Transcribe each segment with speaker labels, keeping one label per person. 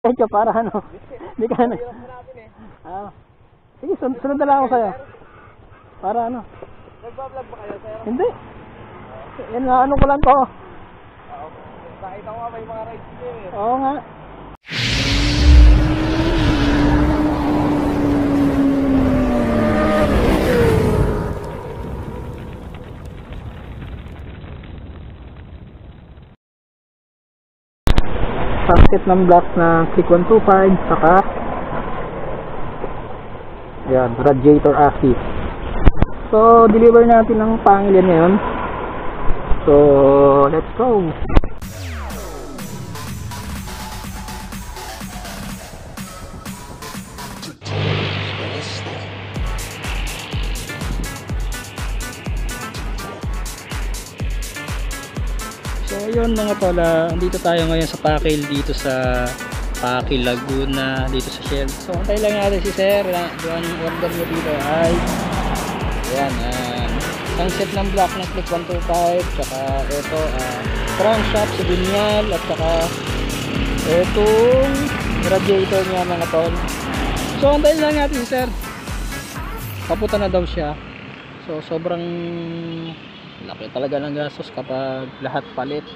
Speaker 1: Diretso para ano. Hindi ka na. Sige, sunod na lang ako sa'yo. Para ano.
Speaker 2: Nagbablog ba kayo, sir?
Speaker 1: Hindi. Yan nga, ano ko lang to.
Speaker 2: Nakita ko nga may mga rides niyo eh.
Speaker 1: Oo nga. Packet ng block na Click 125 saka yan, radiator assist. So, deliver natin ng Pangilinan ngayon. So, let's go. So yun mga tol, andito tayo ngayon sa Pakil, dito sa Pakil, Laguna, dito sa Shell. So antay lang natin si sir, doon yung order mo dito ay ayan, isang set ng block na Click 125, tsaka ito crankshaft sa binyal, at tsaka itong radiator niya mga tol. So antay lang natin si sir, papunta na daw siya. So sobrang laki talaga ng gastos kapag lahat palit.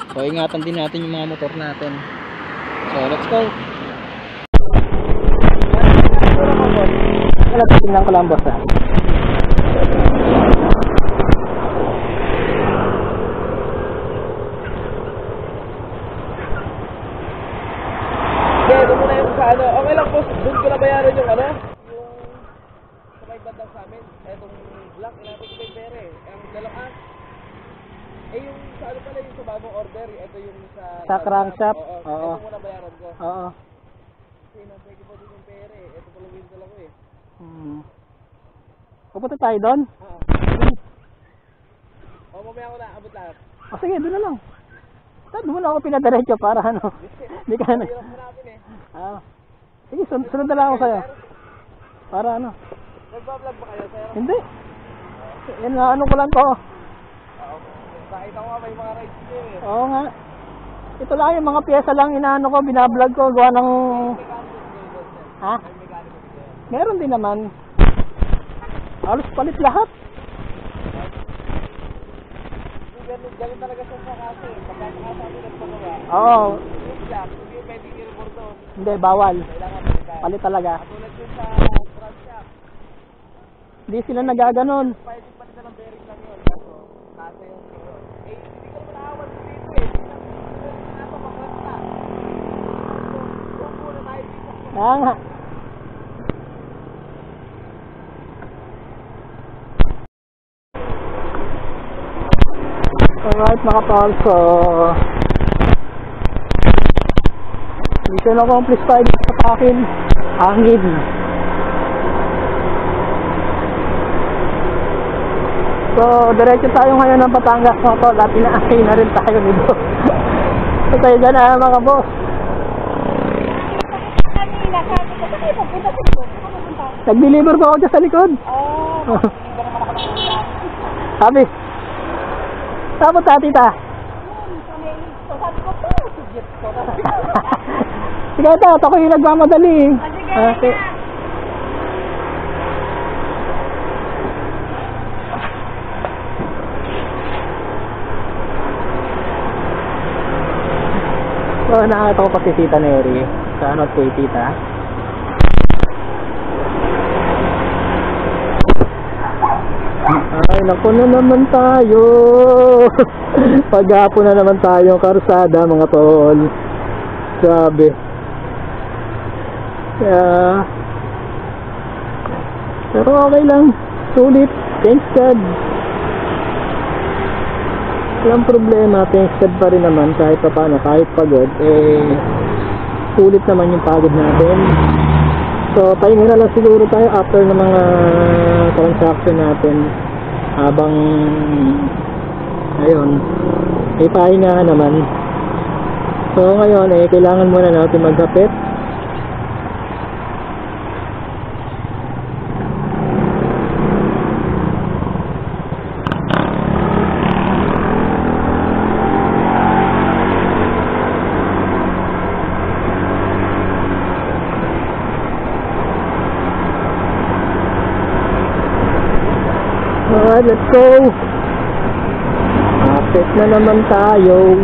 Speaker 1: So ingatan din natin yung mga motor natin. So let's go. Nalagyan lang ko lang boss ha.
Speaker 2: Okay, doon muna yung sa ano. Okay lang po, doon ko na bayaran yung ano? Yung sa may bandang sa amin. Itong block, inapin ko yung pere. Ang dalawa. Yung sa ano pala yung sa bagong order. Ito yung sa
Speaker 1: crankshaft?
Speaker 2: Oo. Ito muna bayaran ko.
Speaker 1: Oo.
Speaker 2: Kasi inapin ko pa din yung pere. Ito pala yung dala ko eh.
Speaker 1: Pupunta tayo doon?
Speaker 2: Oo. Mamaya ko na, abot lahat.
Speaker 1: Sige, doon na lang. Doon mo na ako pinadiretso para ano. Hindi ka na. Sige, sunod na lang ako sa'yo. Para ano.
Speaker 2: Nagbablog ba kayo, sir?
Speaker 1: Hindi. Yan nga, ano ko lang to.
Speaker 2: Nakita ko nga may mga rides niyo eh.
Speaker 1: Oo nga. Ito lang yung mga pyesa lang inaano ko, binablog ko, gawa ng... Ha? Meron din naman. Halos palit lahat.
Speaker 2: Ganun talaga siya sa kasi. Pagkakasabi ng pagawa.
Speaker 1: Oo.
Speaker 2: Yung black, hindi pwede i-report doon.
Speaker 1: Hindi, bawal.
Speaker 2: Kailangan palitan.
Speaker 1: Palit talaga.
Speaker 2: Katulad yun sa crankshaft.
Speaker 1: Hindi sila nagaganon.
Speaker 2: Pwede palitan ng bearing lang yun. Kaso, nasa yung yun. Hindi ka naman nakawal sa dito eh. Nasa pagkakta. So, muna tayo dito.
Speaker 1: Kaya nga. Alright mga tol, so mission accomplished tayo dito sa Pakil, hangin. So diretso tayo ngayon ng Batangas mga tol, at inaasay na rin tayo dito. So tayo dyan na mga boss. Nag-deliver ko ako dyan sa likod. Sabi Sabot ta, tita. Sige ito, ako yung nagmamadali. Okay. So, nakakita ko pa si Tita Neri. Sa ano kay tita. Ay, naku na naman tayo. Paghapon na naman tayo karsada mga tol. Grabe. Pero okay lang. Sulit. Thanks God. Walang problema. Thanks God pa rin naman. Kahit pa paano, kahit pagod, sulit naman yung pagod natin. So, pahinga na lang siguro tayo after ng mga transaction natin. Habang ayun, may pahinga naman. So, ngayon, kailangan muna natin magkapit. let's go. Kapit na naman tayo.